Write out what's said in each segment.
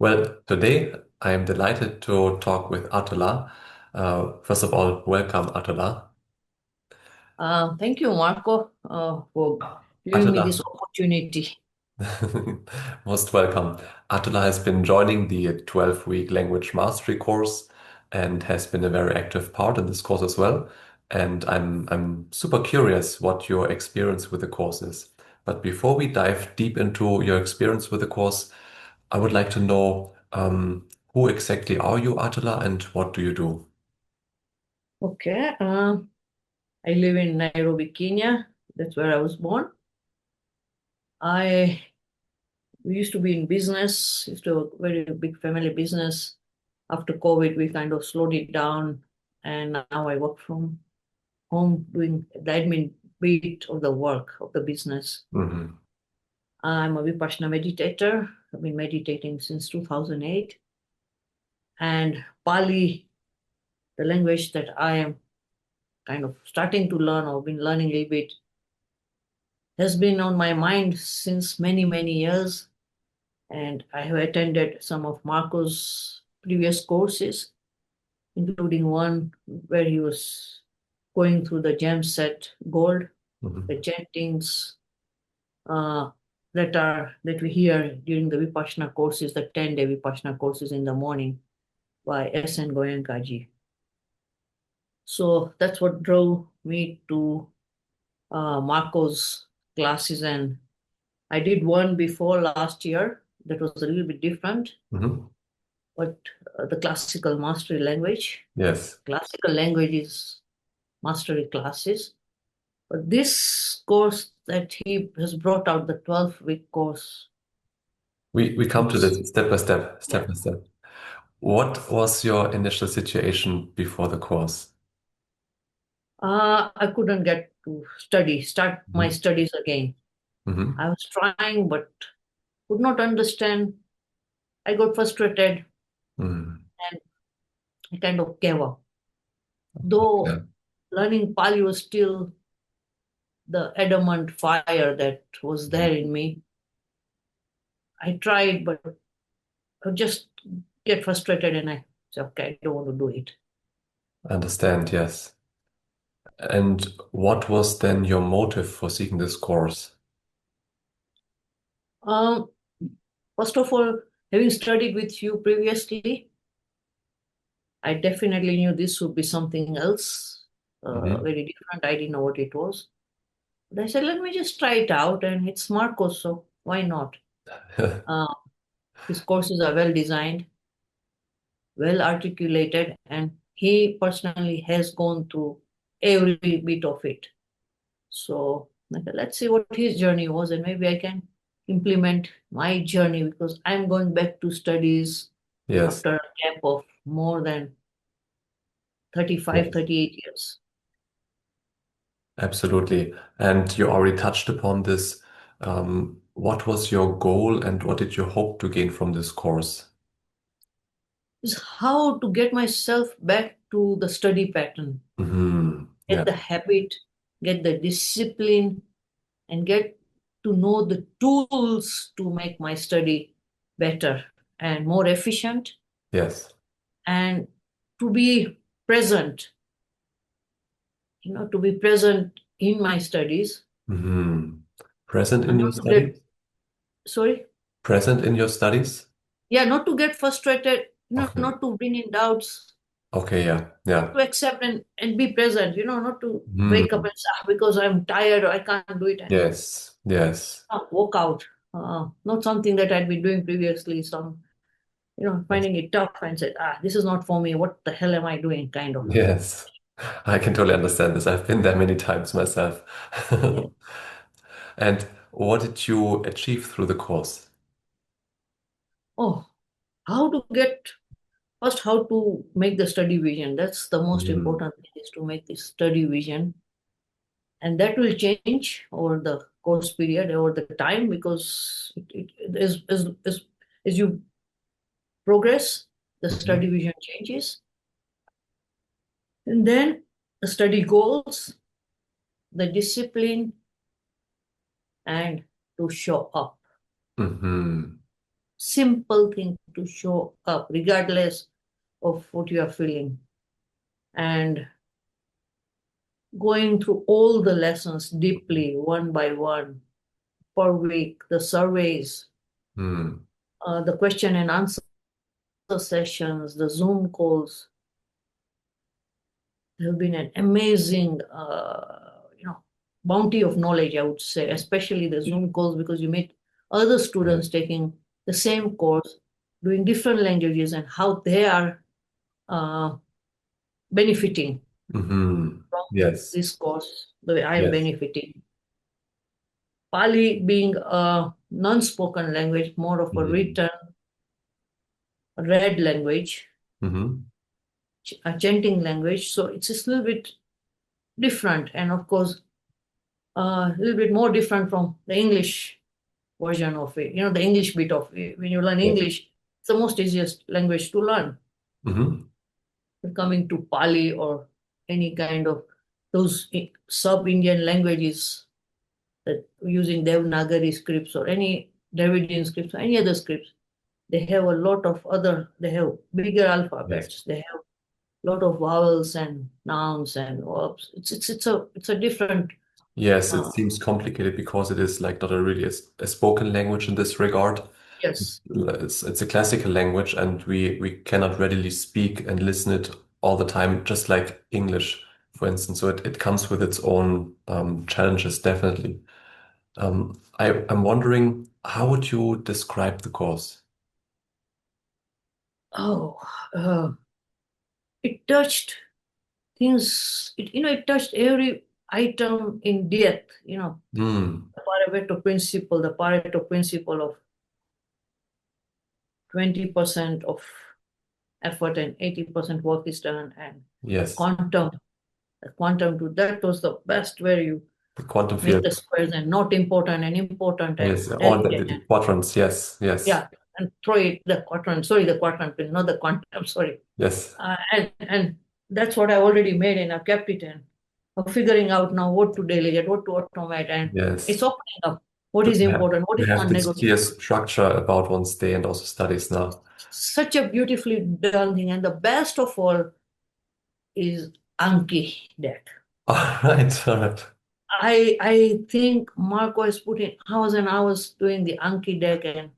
Well, today I am delighted to talk with Atula. First of all, welcome, Atula. Thank you, Marco, for giving me this Atula, opportunity. most welcome. Atula has been joining the 12-week language mastery course and has been a very active part in this course as well. And I'm super curious what your experience with the course is. But before we dive deep into your experience with the course, I would like to know who exactly are you, Atula, and what do you do? Okay, I live in Nairobi, Kenya. That's where I was born. I We used to be in business, used to have a very big family business. After COVID, we kind of slowed it down, and now I work from home doing the admin bit of the work of the business. Mhm. I'm a Vipassana meditator. I've been meditating since 2008, and Pali, the language that I am kind of starting to learn or been learning a little bit, has been on my mind since many, many years. And I have attended some of Marco's previous courses, including one where he was going through the gem set gold, the Mhm. chantings uh, that we hear during the Vipassana courses, the 10-day Vipassana courses in the morning by S.N. Goenkaji. So that's what drove me to Marco's classes, and I did one before last year that was a little bit different, Mhm. but the classical mastery language. Yes. Classical language is mastery classes. But this course that he has brought out, the 12-week course, We come to is, this step by step, yeah. step by step. What was your initial situation before the course? I couldn't get to start my Mhm. studies again. Mhm. I was trying, but could not understand. I got frustrated Mhm. and I kind of gave up. Though Yeah. learning Pali was still the adamant fire that was Mhm. there in me. I tried, but I just get frustrated and I say, okay, I don't want to do it. Understand, yes. And what was then your motive for seeking this course? Um, First of all, having studied with you previously, I definitely knew this would be something else, Mhm. very different. I didn't know what it was. But I said, let me just try it out, and it's Marcos, so why not? Uh, his courses are well designed, well articulated, and he personally has gone through every bit of it. So I said, let's see what his journey was, and maybe I can implement my journey because I'm going back to studies Yes, after a gap of more than 35, yes, 38 years. absolutely. And you already touched upon this. What was your goal and what did you hope to gain from this course? Is how to get myself back to the study pattern, Mhm. get Yeah. the habit, get the discipline, and get to know the tools to make my study better and more efficient, Yes. and to be present, to be present in my studies, Mhm. Present in and your not to get, studies? sorry, Present in your studies? yeah, not to get frustrated, Okay. not to bring in doubts, Okay, yeah. Yeah. to accept and be present, not to wake up Hmm. and say, "Ah, because I'm tired or I can't do it," and Yes. Yes. walk out. Not something that I'd been doing previously. Yes. Finding it tough and said, this is not for me. What the hell am I doing? Kind of. Yes. I can totally understand this. I've been there many times myself. Yeah. And what did you achieve through the course? Oh, how to get first, how to make the study vision. That's the most Hmm. important thing is to make this study vision. And that will change over the course period, over the time, because as you progress, the Mhm. study vision changes. And then the study goals, the discipline, and to show up. Mhm. simple thing to show up, regardless of what you are feeling. And going through all the lessons deeply, one by one, per week, the surveys, Hmm. the question and answer sessions, the Zoom calls, have been an amazing, bounty of knowledge, I would say, especially the Zoom calls, because you meet other Yeah. students taking the same course, doing different languages, and how they are uh, benefiting Hmm. from Yes. this course, the way I am Yes. benefiting. Pali being a non-spoken language, more of a Hmm. written, read language, Hmm. a chanting language, so it's just a little bit different, and of course, a little bit more different from the English version of it. The English bit of it. When you learn Yes. English, it's the most easiest language to learn. Hmm. Coming to Pali or any kind of those sub-Indian languages that using Devanagari scripts or any Dravidian scripts or any other scripts, they have a lot of other, they have bigger Yes. alphabets. They have a lot of vowels and nouns and verbs. It's a different. Yes, it uh, seems complicated because it is like not a really a spoken language in this regard. yes. It's a classical language, and we cannot readily speak and listen it all the time, just like English, for instance. So it comes with its own challenges, definitely. I'm wondering, how would you describe the course? Oh, uh, it touched things. It touched every item in depth. Hmm. The Pareto principle of 20% of effort and 80% work is done, and the Yes, quantum, the quantum to that was the best, where you the quantum make field. the squares and not important and important and Yes, all delicate, the and quadrants. Yes, yes, yeah, and throw it the quadrant. Sorry, the quadrant, not the quantum. Sorry. yes, And that's what I already made, and I've kept it, and I'm figuring out now what to delegate, what to automate, and yes. it's opening up what To is important, what to is have this clear non-negotiable. structure about one's day and also studies now. Such a beautifully done thing, and the best of all is Anki deck. All right, all right. I think Marco has put in hours and hours doing the Anki deck, and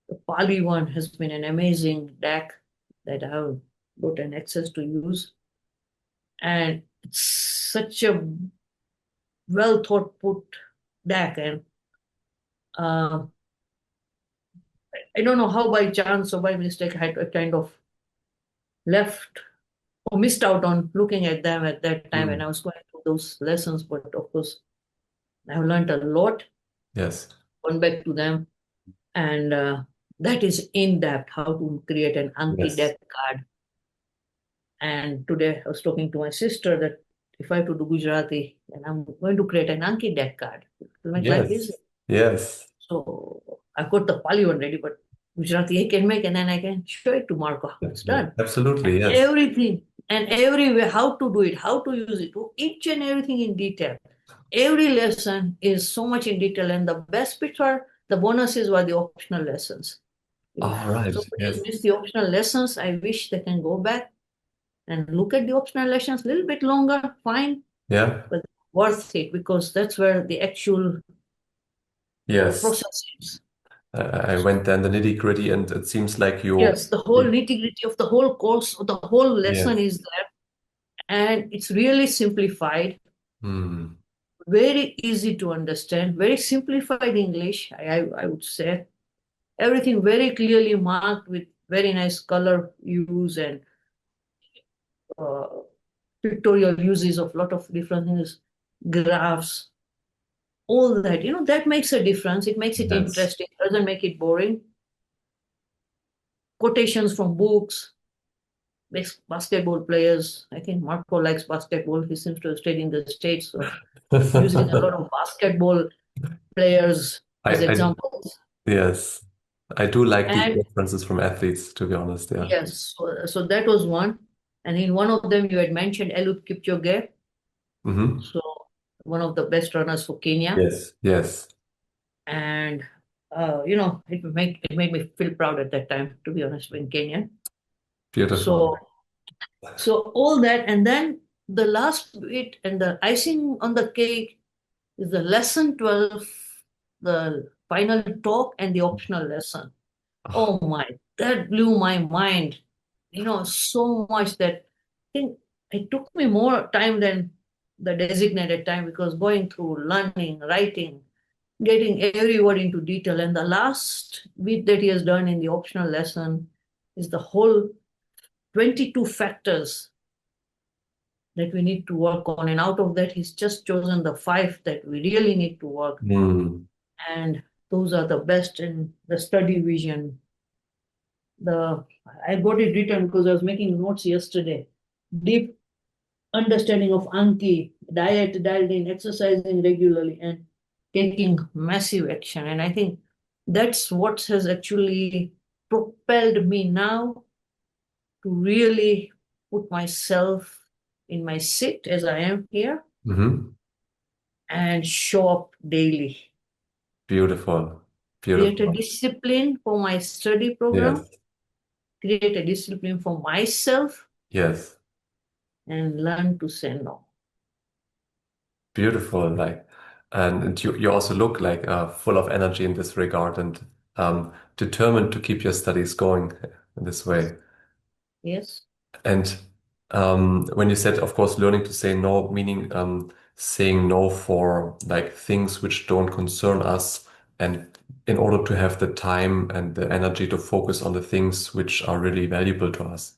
the Pali one has been an amazing deck that I have gotten access to use, and it's such a well thought put deck. And uh, I don't know how by chance or by mistake I had a kind of left or missed out on looking at them at that time when I Hmm. was going through those lessons. But of course, I've learned a lot, Yes, gone back to them, and that is in depth how to create an Anki yes. deck card. And today I was talking to my sister that if I have to do Gujarati, then I'm going to create an Anki deck card. It will make life easy. Yes, yes, So I've got the Pali one ready, but Gujarati I can make, and then I can show it to Marco how yeah, it's yeah, done. And absolutely, yes. everything and every way, how to do it, how to use it, each and everything in detail. Every lesson is so much in detail, and the best bits are the bonuses were the optional lessons. If All right, somebody has yes, missed the optional lessons, I wish they can go back and look at the optional lessons a little bit longer, fine, yeah, but worth it, because that's where the actual yes. process is. I went there in the nitty-gritty, and it seems like Yes, the whole nitty-gritty of the whole course, the whole lesson yes. is there, and it's really simplified, Hmm. very easy to understand, very simplified English, I would say. Everything very clearly marked with very nice color use and uh, pictorial uses of lot of different things, graphs, all that. That makes a difference. It makes it Yes. interesting, doesn't make it boring. Quotations from books, basketball players. I think Marco likes basketball. He seems to have stayed in the States, so using a lot of basketball players as I examples. yes, I do like these And references from athletes, to be honest. Yeah. yes, so that was one. And in one of them, you had mentioned Eliud Kipchoge, Hmm. so one of the best runners for Kenya. Yes, yes. And it made me feel proud at that time, to be honest, in Kenya. Beautiful. So all that, and then the last bit and the icing on the cake is the lesson 12, the final talk and the optional lesson. Ah, Oh my, that blew my mind, so much that I think it took me more time than the designated time, because going through learning, writing, getting every word into detail. And the last bit that he has done in the optional lesson is the whole 22 factors that we need to work on. And out of that, he's just chosen the five that we really need to work. hmm. And those are the best in the study vision. I got it written because I was making notes yesterday. Deep understanding of Anki, diet dialed in, exercising regularly, and taking massive action. And I think that's what has actually propelled me now to really put myself in my seat as I am here Hmm. and show up daily. Beautiful. Create a Beautiful. discipline for my study program, Yes. create a discipline for myself, Yes. and learn to say no. Beautiful. And you also look like full of energy in this regard and determined to keep your studies going in this way. Yes. And when you said, of course, learning to say no, meaning saying no for like things which don't concern us, and in order to have the time and the energy to focus on the things which are really valuable to us.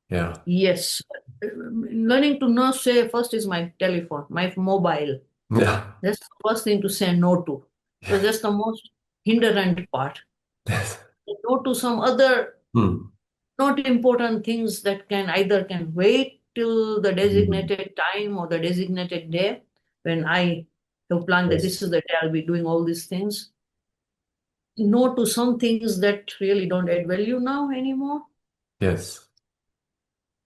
Yeah. Yes. Learning to know say first is my telephone, my mobile. Yeah. That's the first thing to say no to. Because that's the most hindrant part. Yes. No to some other Hmm. not important things that can wait till the Hmm. designated time or the designated day when I have planned that this Yes. is the day I'll be doing all these things. No to some things that really don't add value now anymore. Yes.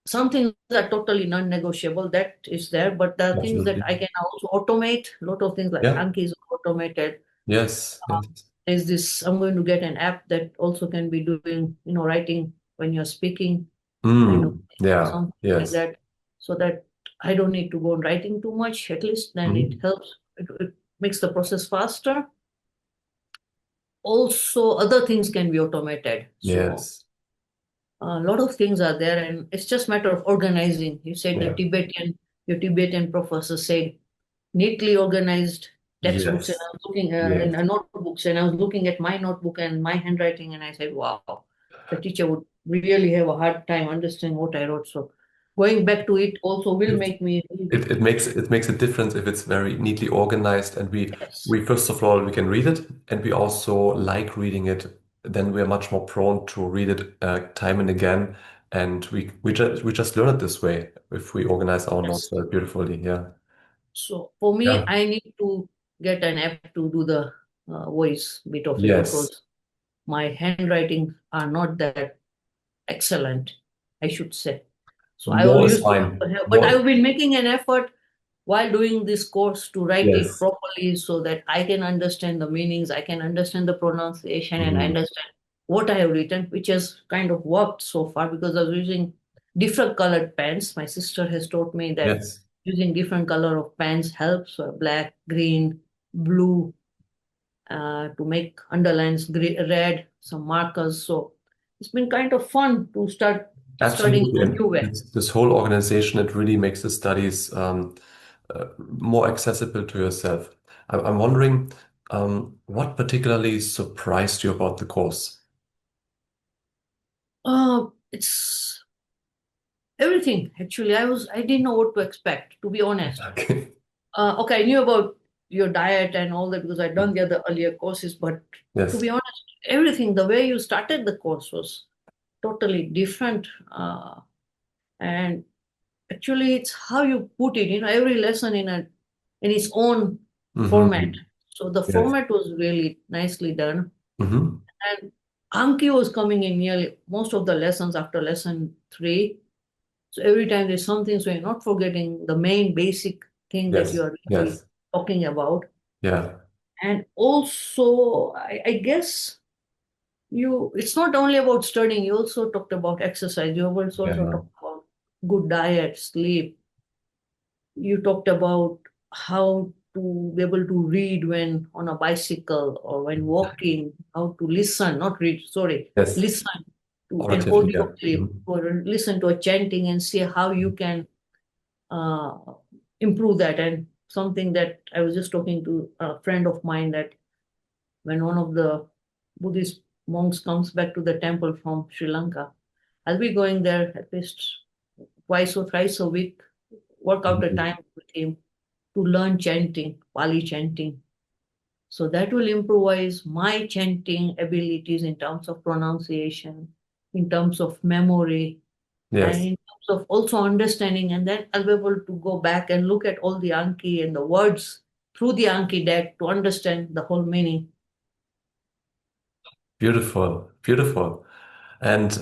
Some things are totally non-negotiable, that is there, but the things that Absolutely. I can also automate, a lot of things like Yeah. Anki is automated. Yes. Yes. Is this I'm going to get an app that also can be doing, writing when you're speaking, kind of Hmm. Yeah. something like Yes. that, so that I don't need to go on writing too much. At least then it Hmm. helps. It makes the process faster. Also, other things can be automated. So Yes. a lot of things are there, and it's just matter of organizing. You said Yeah. your Tibetan professor said neatly organized textbooks, and Yes. I was looking in Yes. notebooks, and I was looking at my notebook and my handwriting, and I said, "Wow, the teacher would really have a hard time understanding what I wrote." So, going back to it also will It, make me it makes a difference if it's very neatly organized and yes, we first of all we can read it and we also like reading it. Then we are much more prone to read it time and again, and we just learn it this way if we organize our notes yes. very beautifully. Yeah. So for me, Yeah. I need to get an app to do the voice bit of it, Yes. because my handwriting are not that excellent, I should say. So I will More is use to fine. have, but More. I've been making an effort while doing this course to write it Yes. properly so that I can understand the meanings, I can understand the pronunciation, and I Mhm. understand what I have written, which has kind of worked so far because I was using different colored pens. My sister has taught me that Yes. using different color of pens helps, black, green, blue, to make underlines, red, some markers. So it's been kind of fun to start studying Absolutely. in a And new way. this whole organization, it really makes the studies more accessible to yourself. I'm wondering, what particularly surprised you about the course? It's everything. Actually, I didn't know what to expect, to be honest. Okay. Okay, I knew about your diet and all that because I'd done the other earlier courses, but to Yes. be honest, everything, the way you started the course was totally different. And actually, it's how you put it, every lesson in its own format. Hmm. So the Yes. format was really nicely done. Hmm. And Anki was coming in nearly most of the lessons after lesson three. So every time there's something, so you're not forgetting the main basic thing that you Yes. are really Yes. talking about. Yeah. And also, I guess it's not only about studying, you also talked about exercise. You also Yeah. talked about good diet, sleep. You talked about how to be able to read when on a bicycle or when walking, how to listen, not read, sorry, Yes. listen to an Auditively. audio Yeah. clip or listen to a chanting and see how you can uh, improve that. And something that I was just talking to a friend of mine, that when one of the Buddhist monks comes back to the temple from Sri Lanka, I'll be going there at least twice or thrice a week, work out a Mhm. time with him to learn chanting, Pāḷi chanting. So that will improvise my chanting abilities in terms of pronunciation, in terms of memory, and Yes. in terms of also understanding. And then I'll be able to go back and look at all the Anki and the words through the Anki deck to understand the whole meaning. Beautiful. Beautiful. And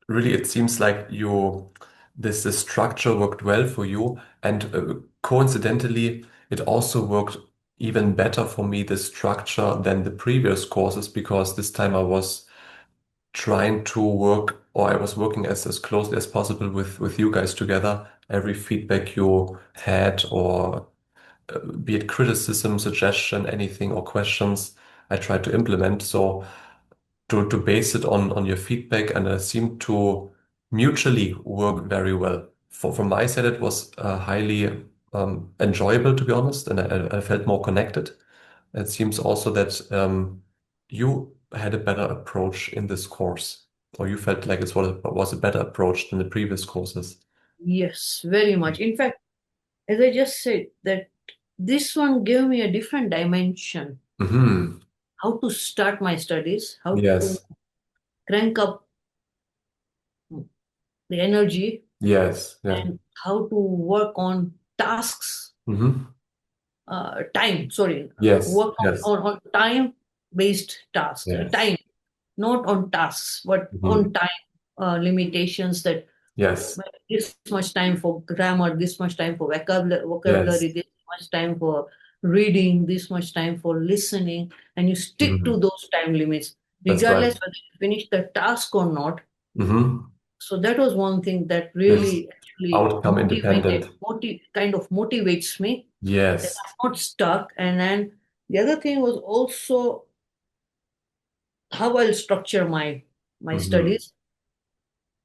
really, it seems like this structure worked well for you. And coincidentally, it also worked even better for me, the structure, than the previous courses, because this time I was trying to work, or I was working as closely as possible with you guys together. Every feedback you had, or be it criticism, suggestion, anything, or questions, I tried to implement. So to base it on your feedback, and it seemed to mutually work very well. From my side, it was highly enjoyable, to be honest, and I felt more connected. It seems also that you had a better approach in this course, or you felt like it was a better approach than the previous courses. Yes, very much. In fact, as I just said, that this one gave me a different dimension. Hmm. How to start my studies, how to Yes. crank up the energy, Yes. Yeah. and how to work on tasks, Hmm. Yes. work Yes. on time based tasks, Yes. time, not on tasks, but on Hmm. time limitations, that Yes. this much time for grammar, this much time for Yes. vocabulary, this much time for reading, this much time for listening, and you stick to Hmm. those time limits, That's right. regardless whether you finish the task or not. Hmm. So that was one thing that This really actually outcome independent. kind of motivates me, that Yes. I'm not stuck. And then the other thing was also how I'll structure my Hmm. studies.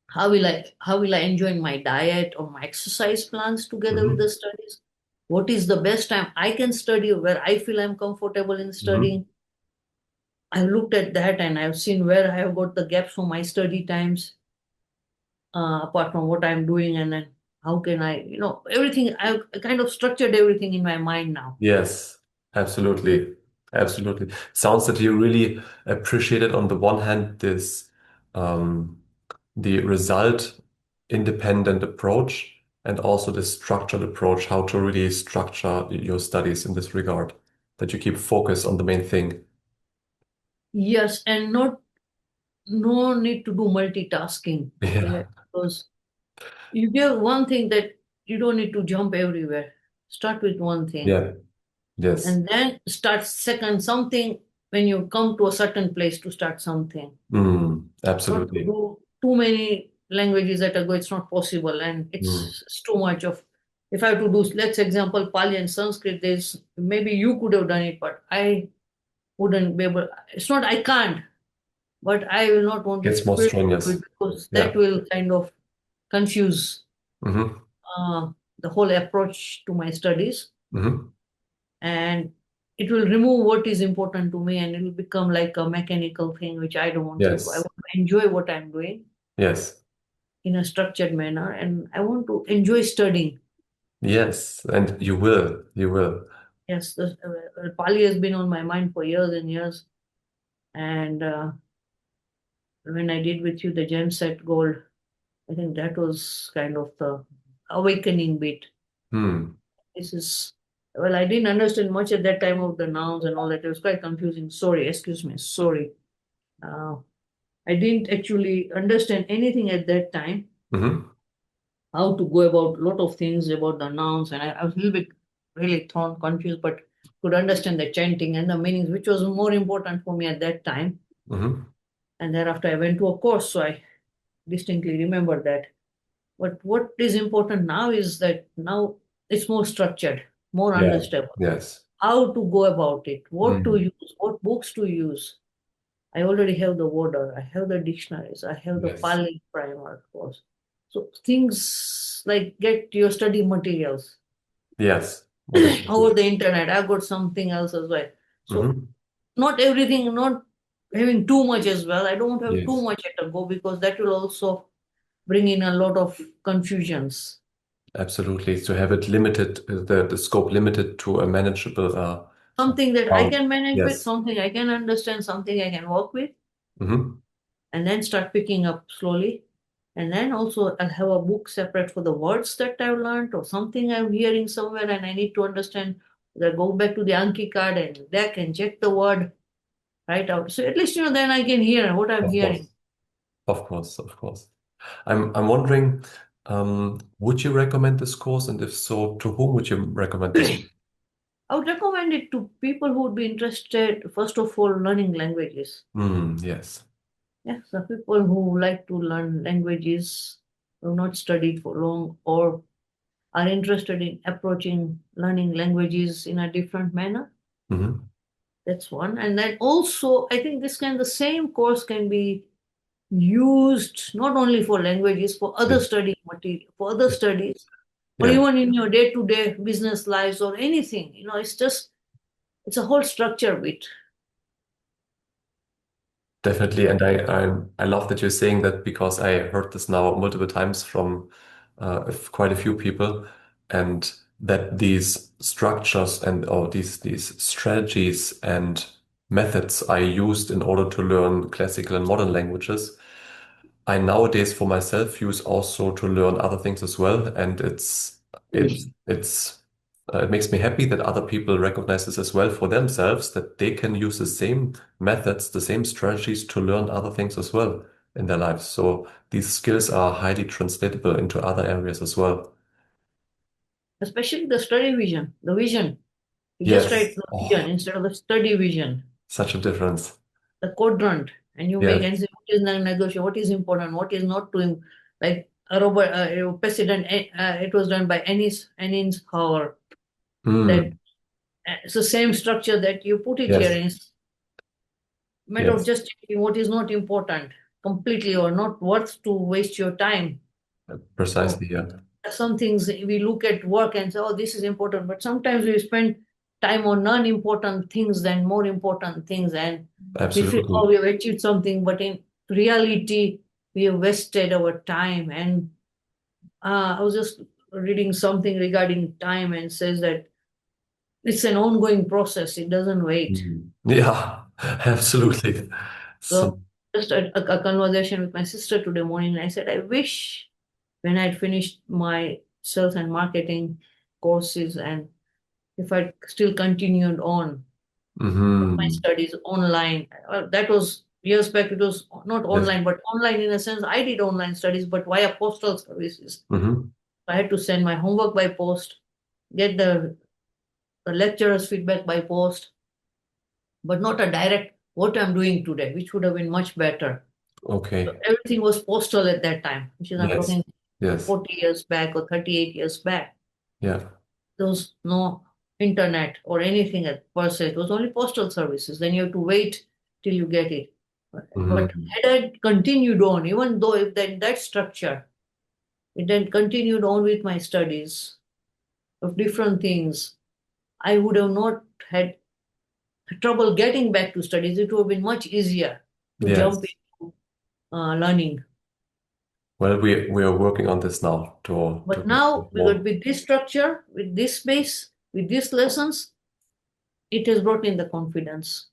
How will I enjoy my diet or my exercise plans together with the Hmm. studies? What is the best time I can study, where I feel I'm comfortable in Hmm. studying? I've looked at that and I've seen where I have got the gaps for my study times, apart from what I'm doing, and then how can I, everything. I've kind of structured everything in my mind now. Yes, absolutely. Absolutely. Sounds that you really appreciated on the one hand this um, the result independent approach, and also the structured approach, how to really structure your studies in this regard, that you keep focus on the main thing. Yes, and no need to do multitasking. Yeah. Okay, because you give one thing, that you don't need to jump everywhere. Start with one thing, Yeah. Yes. and then start second something when you come to a certain place to start something. Mm, Not to absolutely. do too many languages at a go. It's not possible, and Mm, it's too much of. If I have to do, let's example, Pali and Sanskrit, there's maybe you could have done it, but I wouldn't be able. It's not I can't, but I will not want the gets more spirit of strenuous. it, because that Yeah. will kind of confuse Hmm. uh, the whole approach to my studies, Hmm. and it will remove what is important to me, and it will become like a mechanical thing, which I don't want to do. I Yes. want to enjoy what I'm doing Yes. in a structured manner, and I want to enjoy studying. Yes. And you will. You will. Yes, Pali has been on my mind for years and years, and when I did with you the gem set gold, I think that was kind of the awakening bit. Hmm. This is, well, I didn't understand much at that time of the nouns and all that. It was quite confusing. Sorry, excuse me, sorry. Uh, I didn't actually understand anything at that time, Hmm. how to go about a lot of things about the nouns, and I was a little bit really thrown confused. But could understand the chanting and the meanings, which was more important for me at that time. Hmm. And thereafter, I went to a course, so I distinctly remember that. But what is important now is that now it's more structured, more Yeah. understandable. Yes. How to go about it, what to Mm. use, what books to use. I already have the order, I have the dictionaries, I have the Yes. Pāḷi primer course. So things like get your study materials Yes. What over exactly? the internet. I've got something else as well. So Hmm. not everything, not having too much as well. I don't have too Yes. much at a go because that will also bring in a lot of confusions. Absolutely. To have it limited, the scope limited to a manageable Something that I amount. can manage with, Yes. something I can understand, something I can work with, Hmm. and then start picking up slowly. And then also I'll have a book separate for the words that I've learned or something I'm hearing somewhere and I need to understand. I go back to the Anki card and there can check the word right out. So at least then I can hear what I'm Of hearing. course. Of course. Of course. I'm wondering, would you recommend this course? And if so, to whom would you recommend this? I would recommend it to people who would be interested, first of all, learning languages. Mm, yes. Yeah, so people who like to learn languages, who have not studied for long, or are interested in approaching learning languages in a different manner. Hmm. That's one. And then also, I think the same course can be used not only for languages, for other Yes. study material, for other studies, or Yeah. even in your day-to-day business lives or anything. It's a whole structure bit. Definitely, and I love that you're saying that because I heard this now multiple times from quite a few people, and that these structures and or these strategies and methods I used in order to learn classical and modern languages, I nowadays for myself use also to learn other things as well, and it makes me happy that other people recognize this as well for themselves, that they can use the same methods, the same strategies to learn other things as well in their lives. So these skills are highly translatable into other areas as well. Especially the study vision, the vision. You just write Yes. the vision Oh, instead of the study vision, such a difference. the quadrant, and you make and Yes. say what is non-negotiable, what is important, what is not to like a Robert President. It was done by Ennis Howard. That Hmm. it's the same structure that you put it here, Yes. and it's a matter of Yes. just checking what is not important completely or not worth to waste your time. So Precisely. Yeah. some things we look at work and say, oh, this is important, but sometimes we spend time on non-important things than more important things, and we feel, oh, Absolutely. we have achieved something, but in reality, we have wasted our time. And I was just reading something regarding time and says that it's an ongoing process, it doesn't wait. Hmm. Yeah. Absolutely. So Some. just a conversation with my sister today morning, and I said, I wish when I'd finished my sales and marketing courses and if I still continued on with my Hmm. studies online. Well, that was years back. It was not Yes. online, but online in a sense. I did online studies, but via postal services. Hmm. I had to send my homework by post, get the lecturer's feedback by post, but not a direct what I'm doing today, which would have been much better. So Okay. everything was postal at that time, which is I'm Yes. talking Yes. 40 years back or 38 years back. Yeah. There was no internet or anything at per se. It was only postal services. Then you have to wait till you get it. But Hmm. had I continued on, even though if that structure, it then continued on with my studies of different things, I would have not had trouble getting back to studies. It would have been much easier to jump Yes. into learning. Well, we are working on this now to But get now, more. with this structure, with this space, with these lessons, it has brought in the confidence.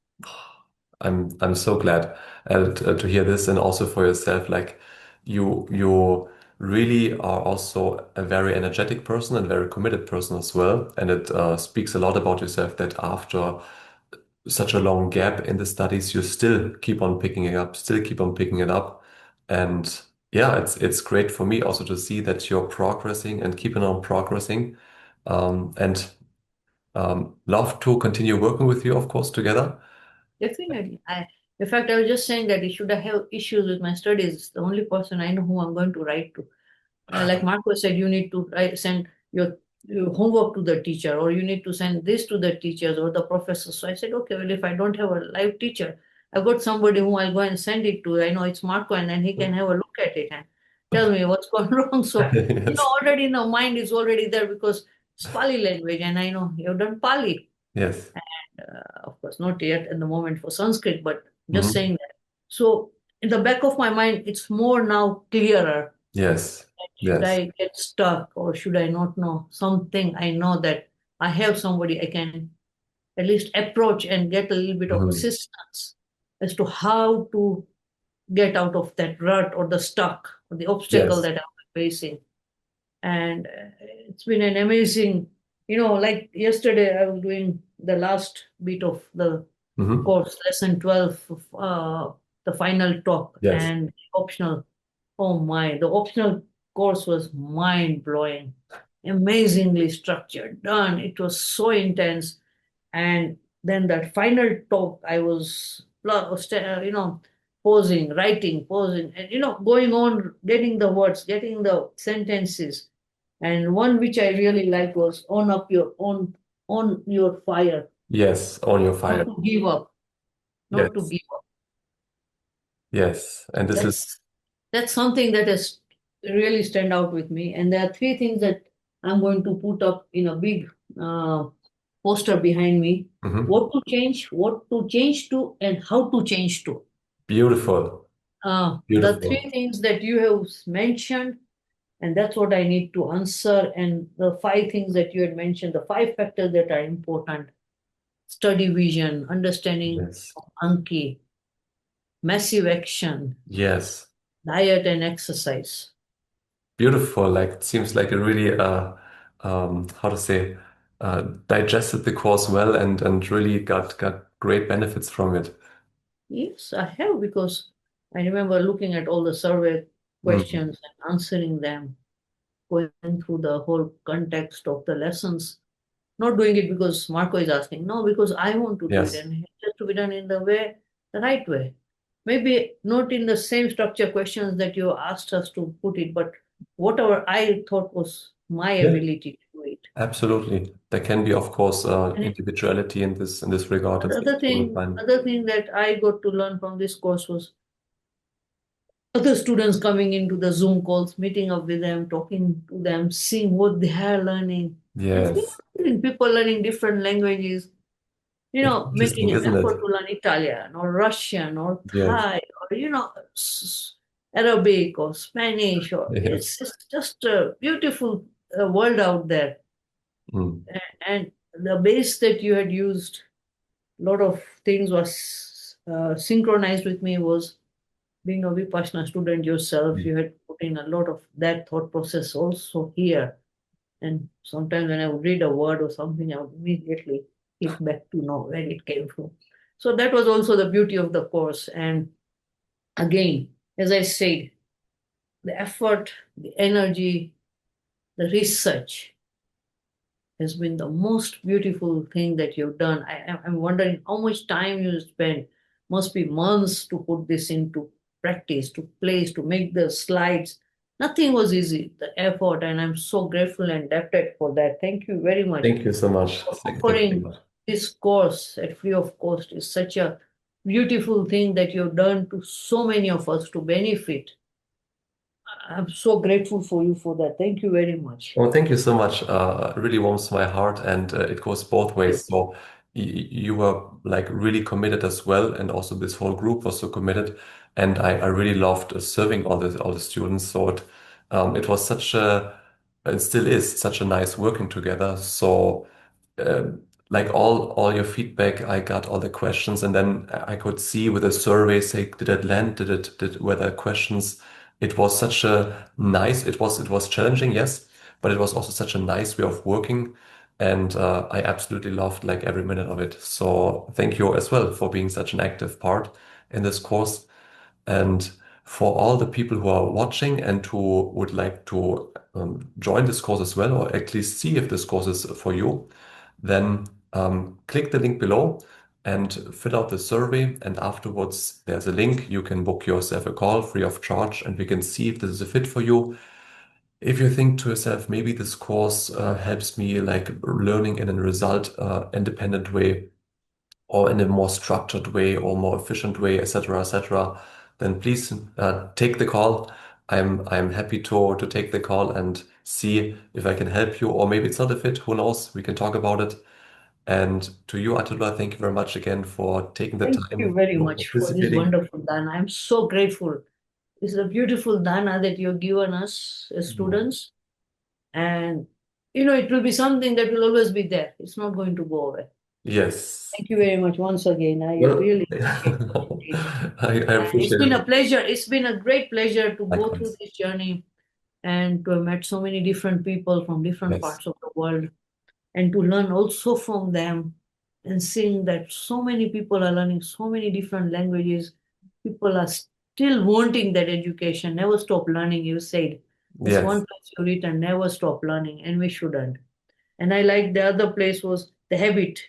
I'm so glad to hear this, and also for yourself. Like you really are also a very energetic person and very committed person as well. And it speaks a lot about yourself that after such a long gap in the studies, you still keep on picking it up, still keep on picking it up. And yeah, it's great for me also to see that you're progressing and keeping on progressing. And Love to continue working with you, of course, together. Definitely. In fact, I was just saying that should I have issues with my studies, the only person I know who I'm going to write to. Like Marco said, you need to send your homework to the teacher, or you need to send this to the teachers or the professors. So I said, okay, well, if I don't have a live teacher, I've got somebody who I'll go and send it to. I know it's Marco, and then he can have a look at it and tell me what's going wrong. So, Yes. already the mind is already there because it's Pali language, and I know you've done Pali. Yes. Of course, not yet at the moment for Sanskrit, but just Mhm. saying that. So, in the back of my mind, it's more now clearer. Yes. Should Yes. I get stuck or should I not know something? I know that I have somebody I can at least approach and get a little bit of Mhm. assistance as to how to get out of that rut or the stuck or the obstacle Yes. that I'm facing. And it's been an amazing, like yesterday I was doing the last bit of the Mhm. course, lesson 12, the final talk Yes. and optional. Oh my, the optional course was mind blowing, amazingly structured, done. It was so intense. And then that final talk, I was, posing, writing, posing, and, going on, getting the words, getting the sentences. And one which I really liked was on your fire, Yes. On your not fire. to give up, not to Yes. give up. Yes. And this That's is. that's something that has really stand out with me. And there are three things that I'm going to put up in a big uh, poster behind me. Mhm. What to change to, and how to change to. Beautiful. The three Beautiful. things that you have mentioned, and that's what I need to answer. And the five things that you had mentioned, the five factors that are important: study vision, understanding Yes. of Anki, massive action, Yes. diet, and exercise. Beautiful. Like it seems like you really how to say digested the course well and really got great benefits from it. Yes, I have, because I remember looking at all the survey Mm. questions and answering them, going through the whole context of the lessons. Not doing it because Marco is asking, no, because I want to do it, Yes. and it has to be done in the right way. Maybe not in the same structure questions that you asked us to put it, but whatever I thought was my Yeah. ability to do it. Absolutely. There can be, of course, And individuality in this regard. the It's totally fine. other thing that I got to learn from this course was other students coming into the Zoom calls, meeting up with them, talking to them, seeing what they are learning. And Yes. people learning different languages, It's making interesting, an isn't effort it? to learn Italian or Russian or Yes. Thai or, Arabic or Spanish. Or Yes. it's just a beautiful world out there. Mm. And the base that you had used, a lot of things was synchronized with me was being a Vipassana student yourself, you had put in a lot of that thought process also here. And sometimes when I would read a word or something, I would immediately click back to know where it came from. So that was also the beauty of the course. And again, as I said, the effort, the energy, the research has been the most beautiful thing that you've done. I'm wondering how much time you spent. Must be months to put this into practice, to place, to make the slides. Nothing was easy, the effort, and I'm so grateful and indebted for that. Thank you very much Thank you so much. for Thank you very offering much. this course at free of cost. Is such a beautiful thing that you've done to so many of us to benefit. I'm so grateful for you for that. Thank you very much. Well, thank you so much. It really warms my heart, and it goes both ways. So you were like really committed as well, and also this whole group was so committed, and I really loved serving all the students. So it was such a, it still is such a nice working together. So um, like all your feedback, I got all the questions, and then I could see with the survey, say, did it land? Did were there questions? It was such a nice. It was challenging, yes, but it was also such a nice way of working, and I absolutely loved like every minute of it. So thank you as well for being such an active part in this course, and for all the people who are watching and who would like to join this course as well, or at least see if this course is for you. then click the link below and fill out the survey. And afterwards, there's a link. You can book yourself a call free of charge, and we can see if this is a fit for you. If you think to yourself, maybe this course helps me like learning in a result independent way or in a more structured way or more efficient way, etc., then please take the call. I'm happy to take the call and see if I can help you, or maybe it's not a fit. Who knows? We can talk about it. And to you, Atula, thank you very much again for taking the Thank you time very for much for this participating. wonderful dana. I'm so grateful. This is a beautiful dana that you've given us as Mm. students. And, it will be something that will always be there. It's not going to go away. Yes. Thank you very much once again. I Well, really appreciate it indeed. I And it's appreciate been it. a pleasure. It's been a great pleasure to go through Likewise. this journey and to have met so many different people from different Yes. parts of the world and to learn also from them and seeing that so many people are learning so many different languages. People are still wanting that education. Never stop learning, you said. That's one Yes. place you written, never stop learning, and we shouldn't. And I like the other place was the habit.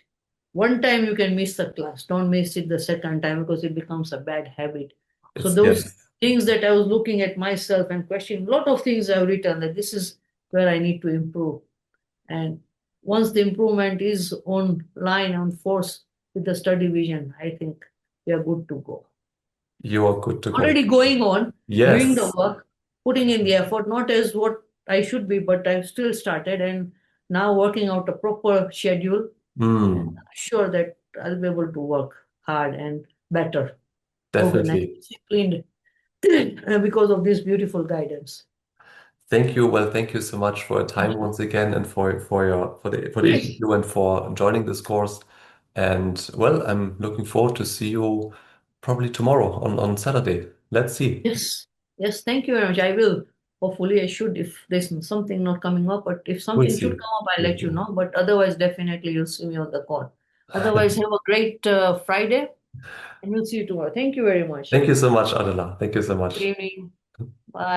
One time you can miss the class, don't miss it the second time because it becomes a bad habit. So It's those yes. things that I was looking at myself and questioning, a lot of things I've written that this is where I need to improve. And once the improvement is on line, on force with the study vision, I think we are good to go. You are good to go. Already going on, doing the Yes. work, putting in the effort, not as what I should be, but I've still started and now working out a proper schedule. And Hmm. I'm sure that I'll be able to work hard and better, organized, Definitely. disciplined because of this beautiful guidance. Thank you. Well, thank you so much for your time once again and for the interview and for joining this course. And well, I'm looking forward to see you probably tomorrow on Saturday. Let's see. Yes, yes, thank you very much. I will. Hopefully, I should if there's something not coming up, but if We'll something should see. come up, I'll We'll let you see. know. But otherwise, definitely you'll see me on the call. Otherwise, have a great Friday and we'll see you tomorrow. Thank you very much. Thank you so much, Adela. Thank you so Good much. evening.